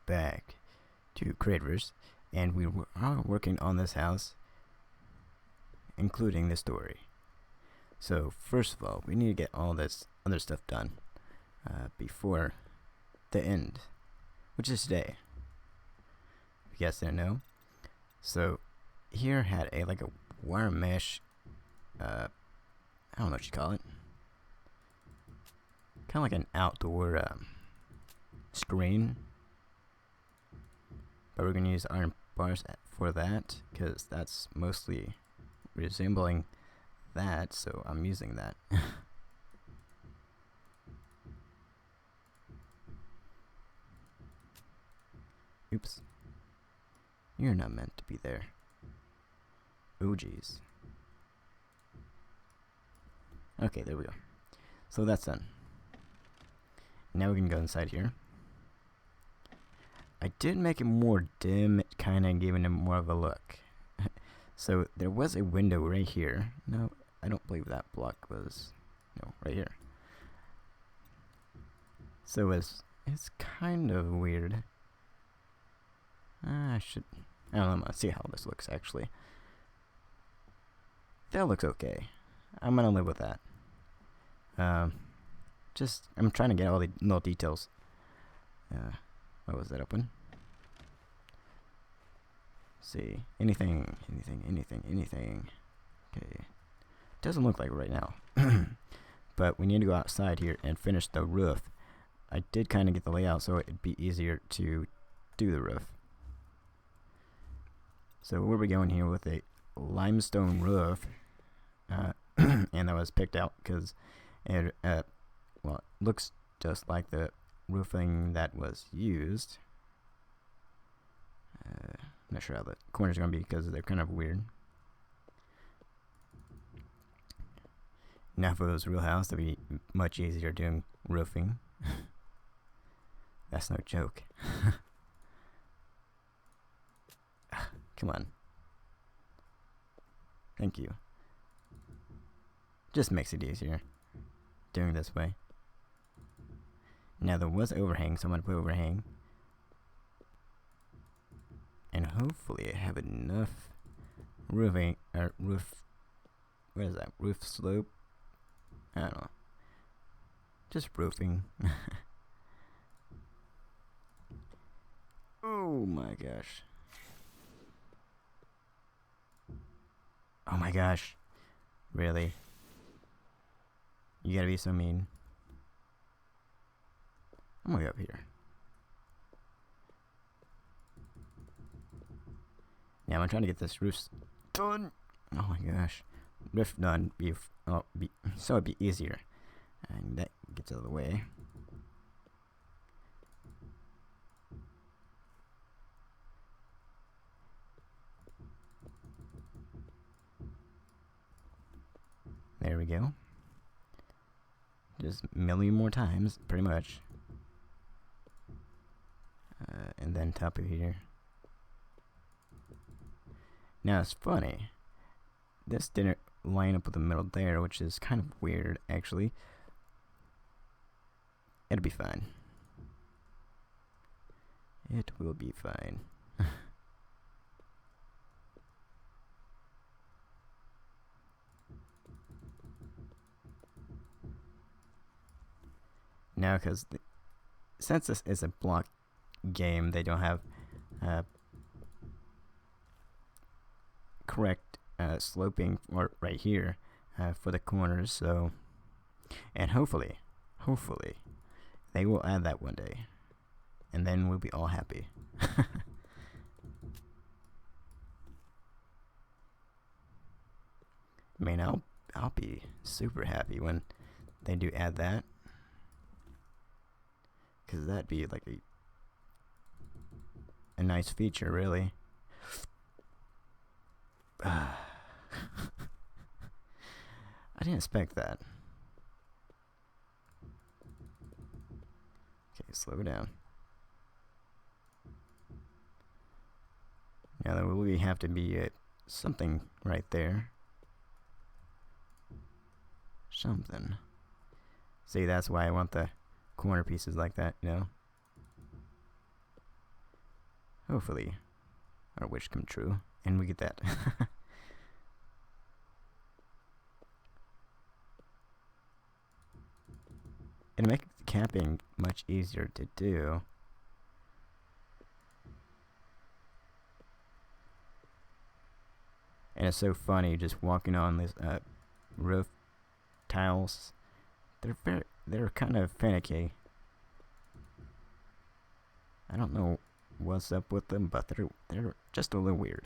back to Creativerse, and we are working on this house, including the story. So first of all, we need to get all this other stuff done before the end, which is today. If you guys didn't know. So here had a wire mesh, I don't know what you call it, kind of like an outdoor screen, but we're gonna use iron bars for that because that's mostly resembling that, so I'm using that. Oops. You're not meant to be there. Oh geez. Okay, there we go. So that's done. Now we can go inside here. I did make it more dim, kinda giving it more of a look. So there was a window right here. No, I don't believe that block was, no, right here. So it's kind of weird. I don't know, I'm gonna see how this looks actually. That looks okay. I'm gonna live with that. I'm trying to get all the little details. What was that open? See, anything. Okay, doesn't look like it right now. But we need to go outside here and finish the roof. I did kind of get the layout so it'd be easier to do the roof. So we'll be going here with a limestone roof, and that was picked out because it well, it looks just like the roofing that was used. I'm not sure how the corners are gonna be because they're kind of weird. Now if it was a real house, that'd be much easier doing roofing. That's no joke. Come on. Thank you. Just makes it easier doing this way. Now there was overhang, so I'm gonna put overhang. And hopefully I have enough roofing, what is that, roof slope? I don't know. Just roofing. Oh my gosh. Oh my gosh. Really? You gotta be so mean. I'm gonna go up here. Now I'm trying to get this roof done. Oh my gosh. Roof done. So it'd be easier. And that gets out of the way. There we go. Just a million more times, pretty much. And then top of here. Now it's funny. This didn't line up with the middle there, which is kind of weird, actually. It'll be fine. It will be fine. Now, because since this is a block game, they don't have correct sloping right here for the corners. So, and hopefully, they will add that one day, and then we'll be all happy. I mean, I'll be super happy when they do add that. Because that'd be like a nice feature, really. I didn't expect that. Okay, slow down. Now there will have to be something right there. Something. See, that's why I want the corner pieces like that, you know? hopefully our wish come true and we get that. It'll make camping much easier to do. And it's so funny just walking on this roof tiles. They're kind of finicky. I don't know what's up with them, but they're just a little weird.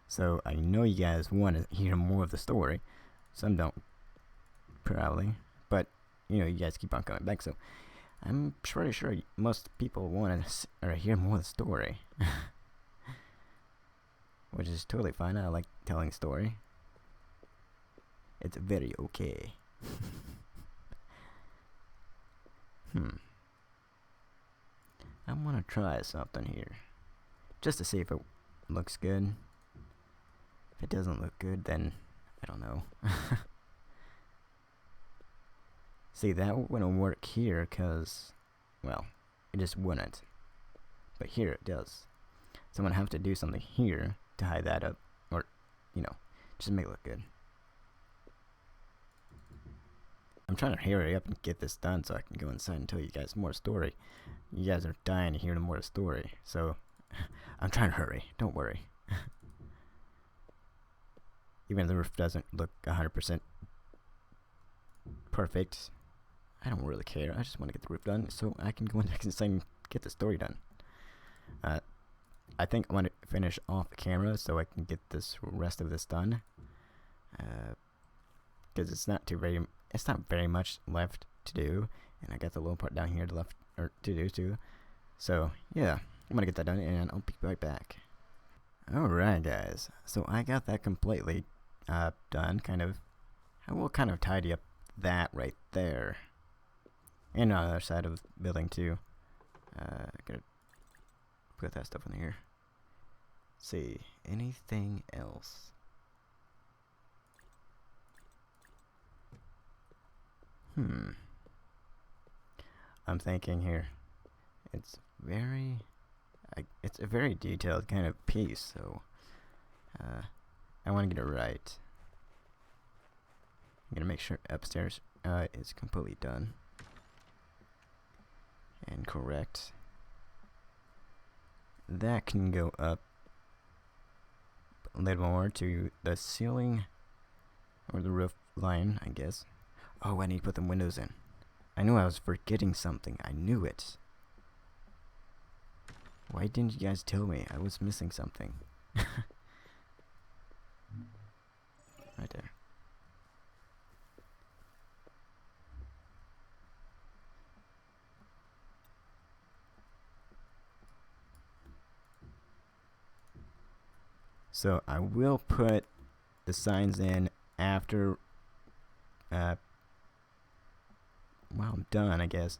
So I know you guys want to hear more of the story. Some don't, probably, but you know, you guys keep on coming back. So I'm pretty sure most people want to hear more of the story, which is totally fine. I like telling story. It's very okay. I'm gonna try something here, just to see if it looks good. If it doesn't look good, then I don't know. See, that wouldn't work here, cause, well, it just wouldn't. But here it does. So I'm gonna have to do something here to hide that up, or, you know, just make it look good. I'm trying to hurry up and get this done so I can go inside and tell you guys more story. You guys are dying to hear more story, so I'm trying to hurry. Don't worry. Even if the roof doesn't look 100% perfect, I don't really care. I just want to get the roof done so I can go inside and get the story done. I think I want to finish off the camera so I can get this rest of this done. Because it's not very much left to do, and I got the little part down here to do too. So yeah, I'm gonna get that done, and I'll be right back. Alright guys, so I got that completely done. I will kind of tidy up that right there, and on the other side of the building too. I gotta put that stuff in here. Let's see, anything else? I'm thinking here. It's a very detailed kind of piece, so I want to get it right. I'm gonna make sure upstairs is completely done and correct. That can go up a little more to the ceiling or the roof line, I guess. Oh, I need to put the windows in. I knew I was forgetting something. I knew it. Why didn't you guys tell me? I was missing something. Right there. So I will put the signs in after well, I'm done, I guess.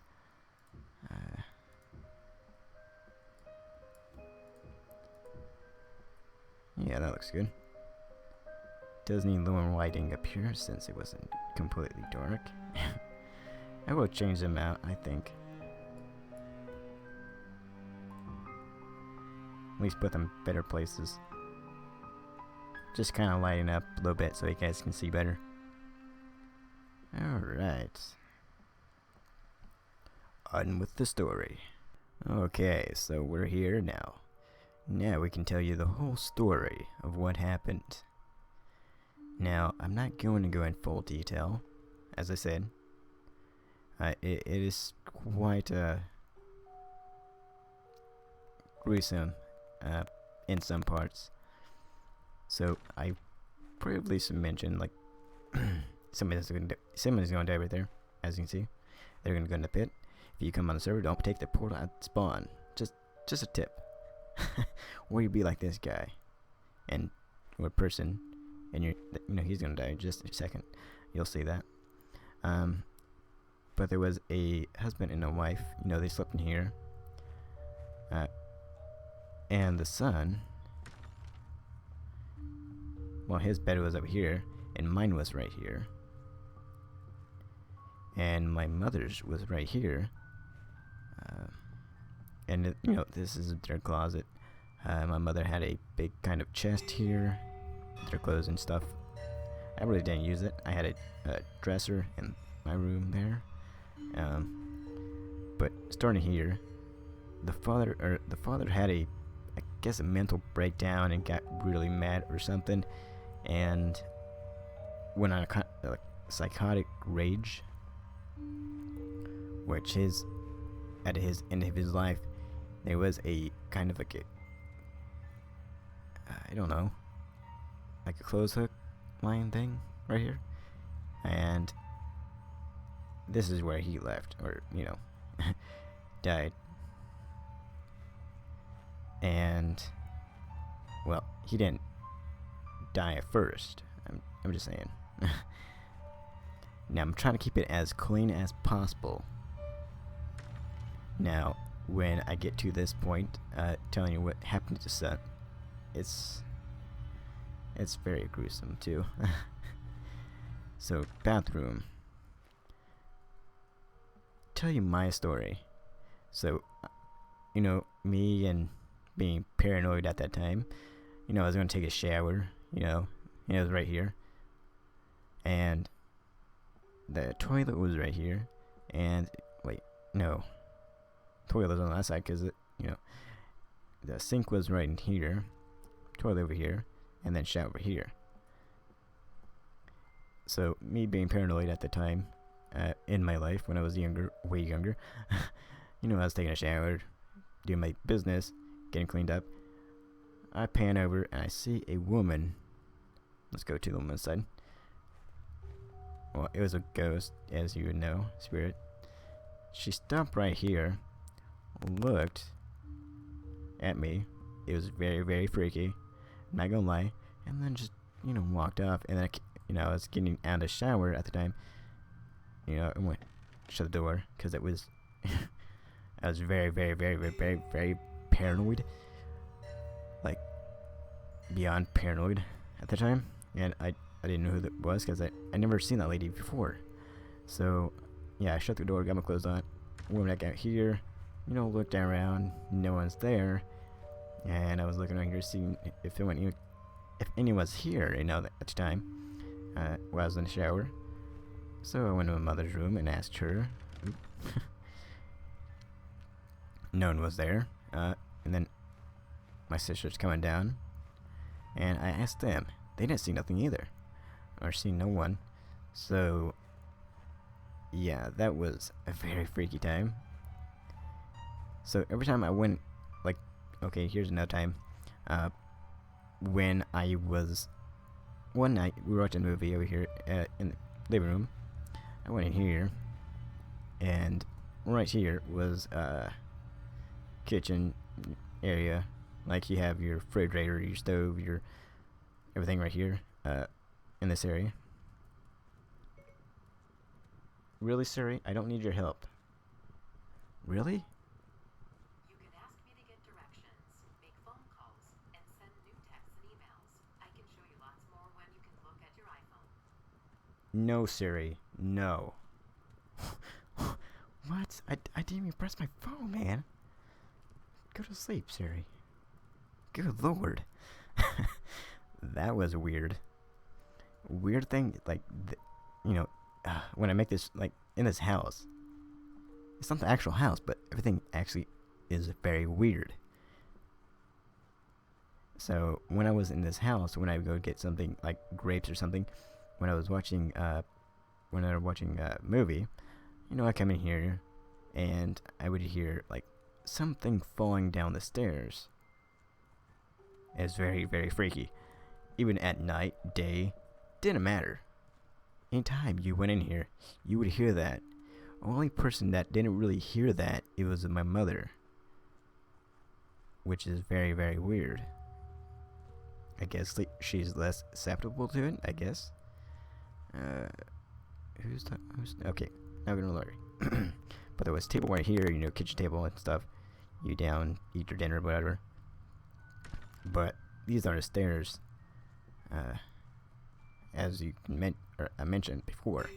Yeah, that looks good. Does need lower lighting up here since it wasn't completely dark. I will change them out, I think. At least put them better places. Just kind of lighten up a little bit so you guys can see better. Alright. On with the story. Okay, so we're here now. Now we can tell you the whole story of what happened. Now, I'm not going to go in full detail, as I said. It is quite gruesome in some parts. So I previously mentioned, like, somebody's going to die right there. As you can see, they're going to go in the pit. If you come on the server, don't take the portal at spawn. Just a tip. Or you be like this guy, or person, and he's gonna die in just a second. You'll see that. But there was a husband and a wife. They slept in here. And the son, well, his bed was up here, and mine was right here. and my mother's was right here. This is their closet. My mother had a big kind of chest here with her clothes and stuff. I really didn't use it. I had a dresser in my room there. But starting here, the father had I guess a mental breakdown and got really mad or something, and went on a psychotic rage, which is at his end of his life. There was a kind of like I don't know, like a clothes hook line thing right here, and this is where he left, or died. And well, he didn't die at first. I'm just saying. Now I'm trying to keep it as clean as possible. Now, when I get to this point, telling you what happened to Seth, it's very gruesome too. So, bathroom. Tell you my story. So, me and being paranoid at that time, I was gonna take a shower, it was right here, and the toilet was right here, and wait, no, toilet was on the last side, because the sink was right in here, toilet over here, and then shower here. So me being paranoid at the time, in my life when I was way younger, I was taking a shower, doing my business, getting cleaned up. I pan over and I see a woman. Let's go to the woman's side. Well, it was a ghost, as you would know, spirit. She stopped right here, looked at me. It was very, very freaky, not gonna lie. And then just, walked off. And then, I was getting out of the shower at the time. I went, shut the door, because it was, I was very, very, very, very, very, very paranoid. Like, beyond paranoid at the time. And I didn't know who that was, because I never seen that lady before. So, yeah, I shut the door, got my clothes on, went back out here, looked around, no one's there. And I was looking around here, seeing if anyone was here, at the time, while I was in the shower. So I went to my mother's room and asked her. No one was there. And then my sister's coming down, and I asked them. They didn't see nothing either, or see no one. So yeah, that was a very freaky time. So every time I went, okay, here's another time. When I was, one night we were watching a movie over here in the living room. I went in here, and right here was kitchen area. Like, you have your refrigerator, your stove, your everything right here in this area. Really, Siri? I don't need your help. Really? You can ask me to get directions, make phone calls, and send new texts and emails. I can show you lots more when you can look at your iPhone. No, Siri. No. What? I didn't even press my phone, man. Go to sleep, Siri. Good lord. That was weird. Weird thing, when I make this, in this house. It's not the actual house, but everything actually is very weird. So, when I was in this house, when I would go get something, like grapes or something, when I was watching a movie, I come in here, and I would hear, something falling down the stairs. It's very, very freaky. Even at night, day, didn't matter. Anytime you went in here, you would hear that. Only person that didn't really hear that, it was my mother. Which is very, very weird. I guess she's less susceptible to it, I guess. Okay, now we're gonna Larry. But there was a table right here, kitchen table and stuff. You down, eat your dinner, whatever. But these are the stairs, as I mentioned before.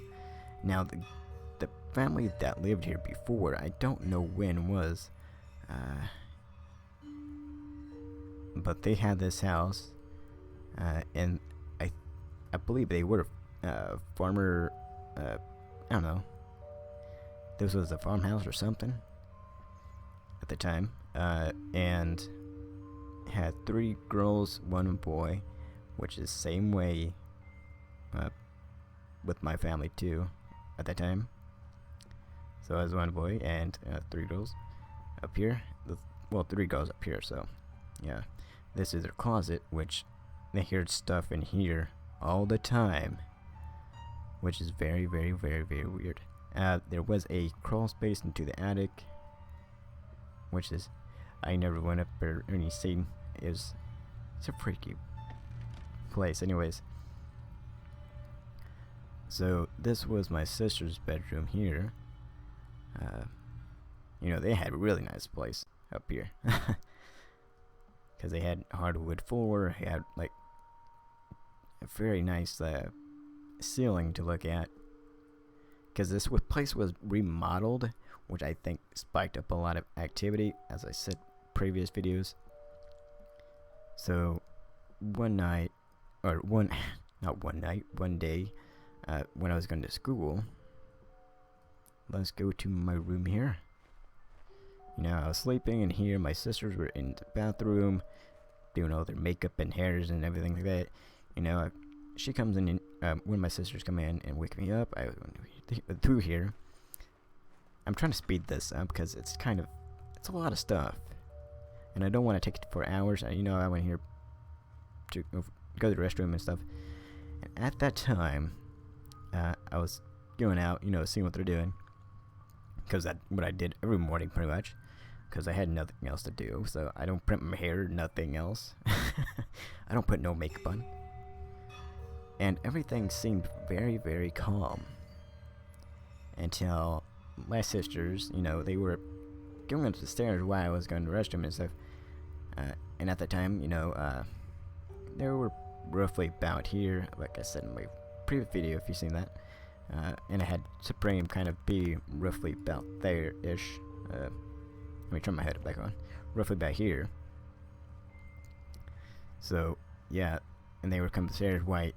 Now the family that lived here before. I don't know when it was. Uh, but they had this house. And I believe they were farmer. I don't know. This was a farmhouse or something at the time. And had 3 girls, 1 boy, which is same way with my family too at that time. So I was 1 boy and 3 girls up here. Well, 3 girls up here. So yeah, this is their closet, which they hear stuff in here all the time, which is very, very, very, very weird. There was a crawl space into the attic, which is, I never went up there or any seen. It's a freaky place. Anyways, so this was my sister's bedroom here. You know, they had a really nice place up here. Because they had hardwood floor, they had like a very nice ceiling to look at. Because this place was remodeled, which I think spiked up a lot of activity, as I said previous videos. So one day, when I was going to school, let's go to my room here. You know, I was sleeping in here. My sisters were in the bathroom doing all their makeup and hairs and everything like that. You know, she comes in, when my sisters come in and wake me up, I went through here. I'm trying to speed this up because it's a lot of stuff. And I don't want to take it for hours. You know, I went here to go to the restroom and stuff. And at that time, I was going out, you know, seeing what they're doing. Because that's what I did every morning, pretty much. Because I had nothing else to do. So I don't print my hair, nothing else. I don't put no makeup on. And everything seemed very, very calm. Until my sisters, you know, they were going up the stairs while I was going to the restroom and stuff. And at the time, you know, they were roughly about here, like I said in my previous video, if you've seen that. And I had Supreme kind of be roughly about there-ish. Let me turn my head back on. Roughly about here. So, yeah, and they were coming upstairs while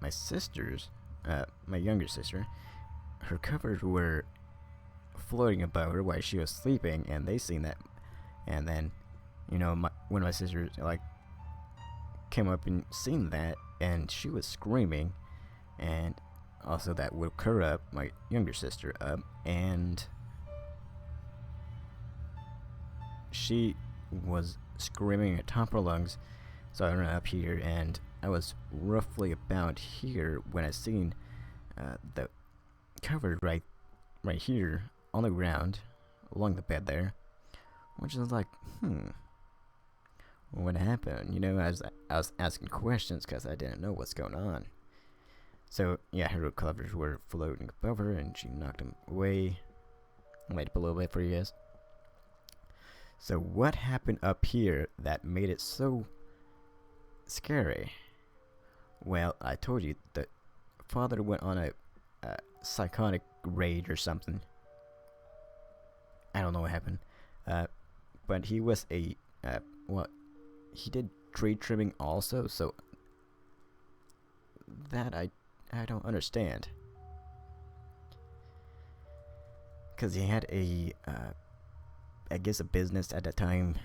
my sisters, my younger sister, her covers were floating above her while she was sleeping, and they seen that. And then, you know, one of my sisters, like, came up and seen that, and she was screaming, and also that woke her up, my younger sister up, and she was screaming at top of her lungs. So I ran up here, and I was roughly about here when I seen the cover right here on the ground along the bed there, which is like, what happened? You know, I was asking questions because I didn't know what's going on. So yeah, her covers were floating above her, and she knocked them away. I'll wait up a little bit for you guys. So what happened up here that made it so scary? Well, I told you that father went on a psychotic rage or something. I don't know what happened. But he was he did tree trimming also, so that I don't understand. Because he had I guess a business at that time,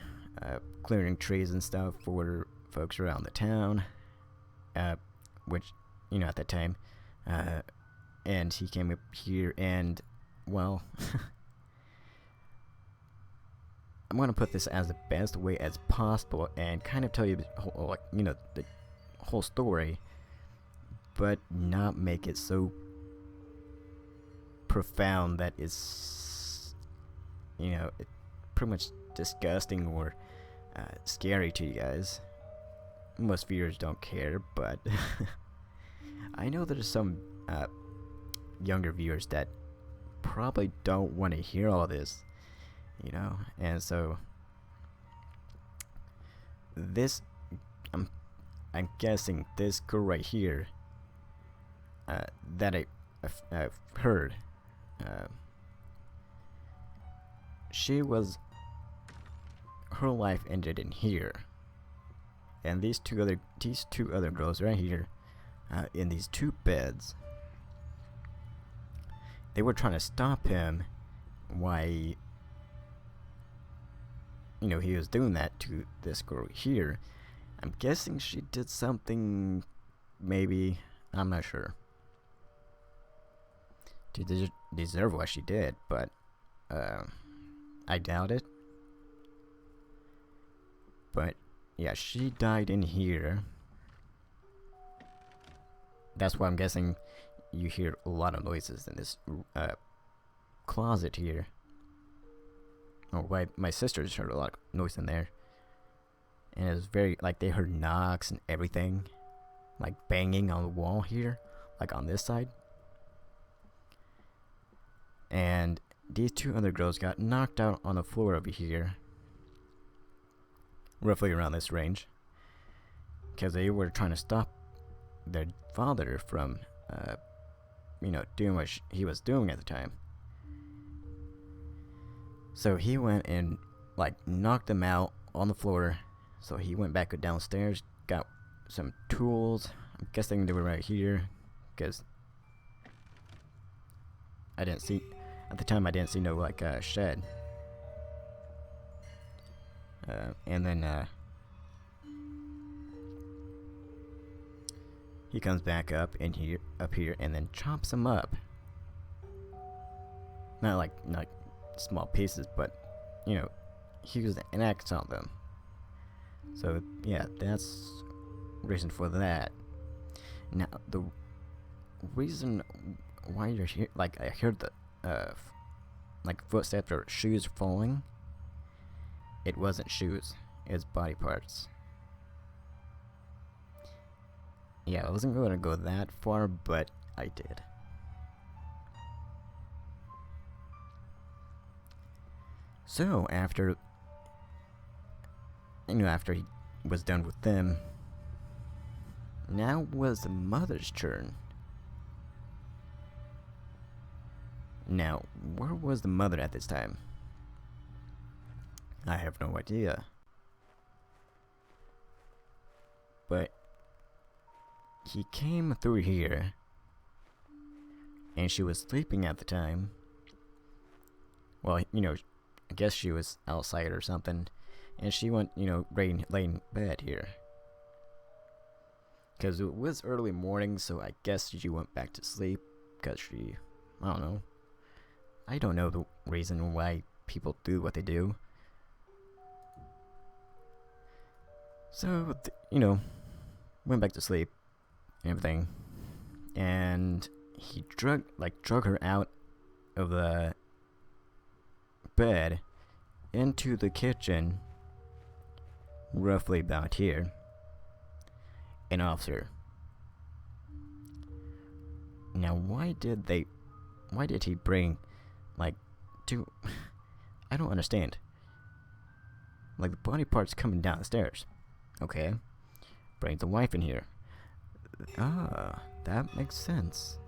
clearing trees and stuff for folks around the town, which, you know, at that time, and he came up here and, well, I'm going to put this as the best way as possible and kind of tell you the whole, like, you know, the whole story, but not make it so profound that it's, you know, it pretty much disgusting or scary to you guys. Most viewers don't care, but I know there's some younger viewers that probably don't want to hear all this, you know, and so this, I'm guessing this girl right here that I've heard uh, she was her life ended in here, and these two other girls right here, in these two beds, they were trying to stop him. Why? He was doing that to this girl here. I'm guessing she did something, maybe, I'm not sure, to deserve what she did, but I doubt it. But yeah, she died in here. That's why I'm guessing you hear a lot of noises in this closet here. Oh, why my sisters heard a lot of noise in there. And it was very, like, they heard knocks and everything. Like, banging on the wall here. Like, on this side. And these two other girls got knocked out on the floor over here. Roughly around this range. Because they were trying to stop their father from, doing what he was doing at the time. So he went and, like, knocked them out on the floor. So he went back downstairs, got some tools. I'm guessing they were right here, because I didn't see, at the time I didn't see no, like, shed. And then, he comes back up here, and then chops them up. Not like small pieces, but, he used an axe on them. So, yeah, that's reason for that. Now, the reason why you're here, like, I heard the, footsteps or shoes falling. It wasn't shoes. It was body parts. Yeah, I wasn't going to go that far, but I did. So, after he was done with them, now was the mother's turn. Now, where was the mother at this time? I have no idea. But he came through here, and she was sleeping at the time. Well, I guess she was outside or something. And she went, lay in bed here. Because it was early morning, so I guess she went back to sleep. Because I don't know. I don't know the reason why people do what they do. So, went back to sleep and everything. And he drug her out of the bed into the kitchen, roughly about here, and off her. Now, why did he bring, two, I don't understand. Like, the body parts coming down the stairs. Okay. Bring the wife in here. Ah, that makes sense.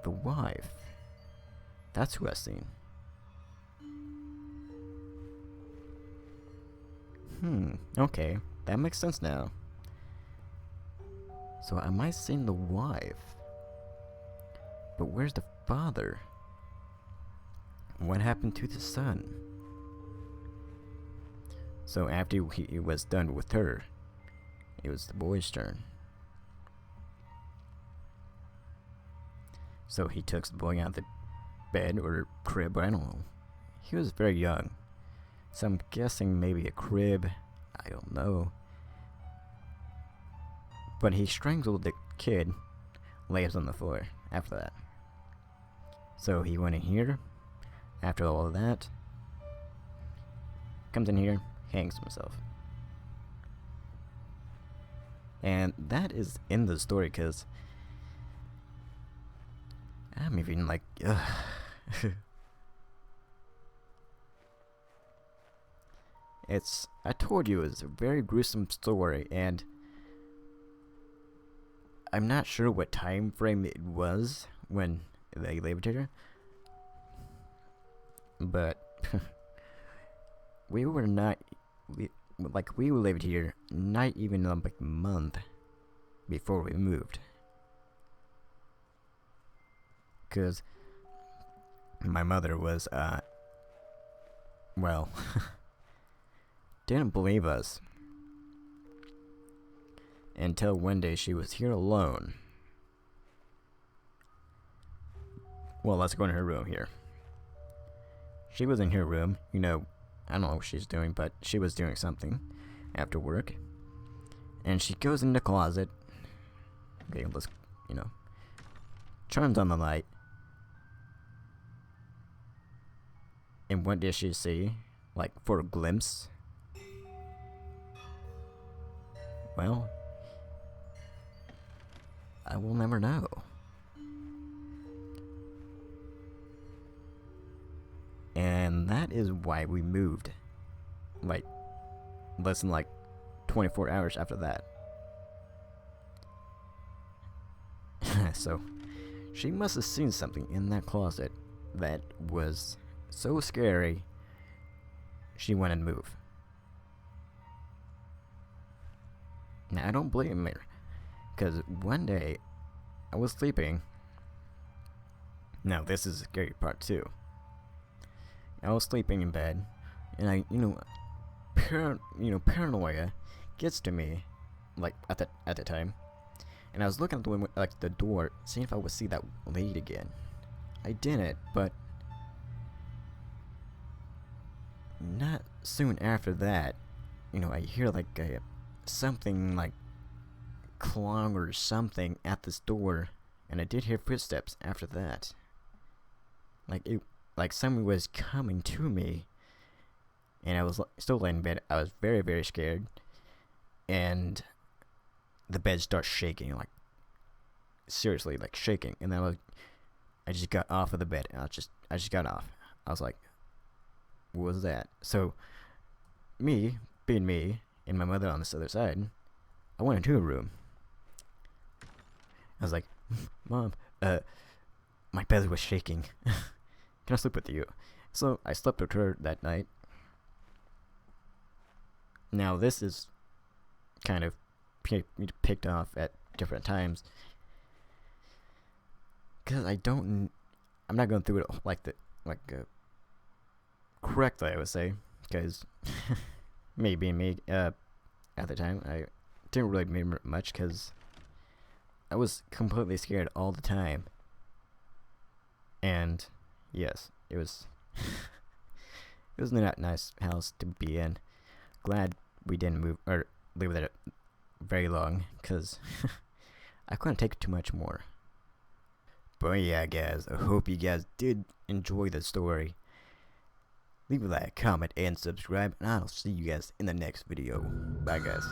The wife. That's who I've seen. Okay. That makes sense now. So I might seen the wife. But where's the father? What happened to the son? So after he was done with her, it was the boy's turn. So he took the boy out of the bed or crib, I don't know. He was very young. So I'm guessing maybe a crib, I don't know. But he strangled the kid, lays on the floor after that. So he went in here, after all of that, comes in here, hangs himself. And that is in the story, because I'm even like, ugh. I told you, it's a very gruesome story, and I'm not sure what time frame it was when they lived here, but we were not, we lived here not even like a month before we moved. Because my mother was, well, didn't believe us until one day she was here alone. Well, let's go in her room here. She was in her room, you know, I don't know what she's doing, but she was doing something after work. And she goes in the closet. Okay, let's, you know, turns on the light. And what did she see? Like, for a glimpse? Well, I will never know. And that is why we moved. Like, less than like 24 hours after that. So, she must have seen something in that closet that was so scary, she went and moved. Now, I don't blame her, because one day, I was sleeping. Now, this is a scary part too. I was sleeping in bed, and I, paranoia gets to me, like at the time, and I was looking at the window, like the door, seeing if I would see that lady again. I didn't, but not soon after that, I hear like something like clong or something at this door, and I did hear footsteps after that. Like someone was coming to me, and I was still laying in bed. I was very, very scared, and the bed starts shaking, like seriously, like shaking. And then I just got off of the bed. And I just got off. I was like, what was that? So, me being me, and my mother on this other side, I went into a room. I was like, Mom, my bed was shaking. Can I sleep with you? So I slept with her that night. Now this is kind of picked off at different times, because I'm not going through it correctly, I would say, because me being me at the time, I didn't really remember much because I was completely scared all the time. And yes, it was it was not a nice house to be in. Glad we didn't move or live there very long, because I couldn't take too much more. But yeah, guys, I hope you guys did enjoy the story. Leave a like, comment, and subscribe, and I'll see you guys in the next video. Bye, guys.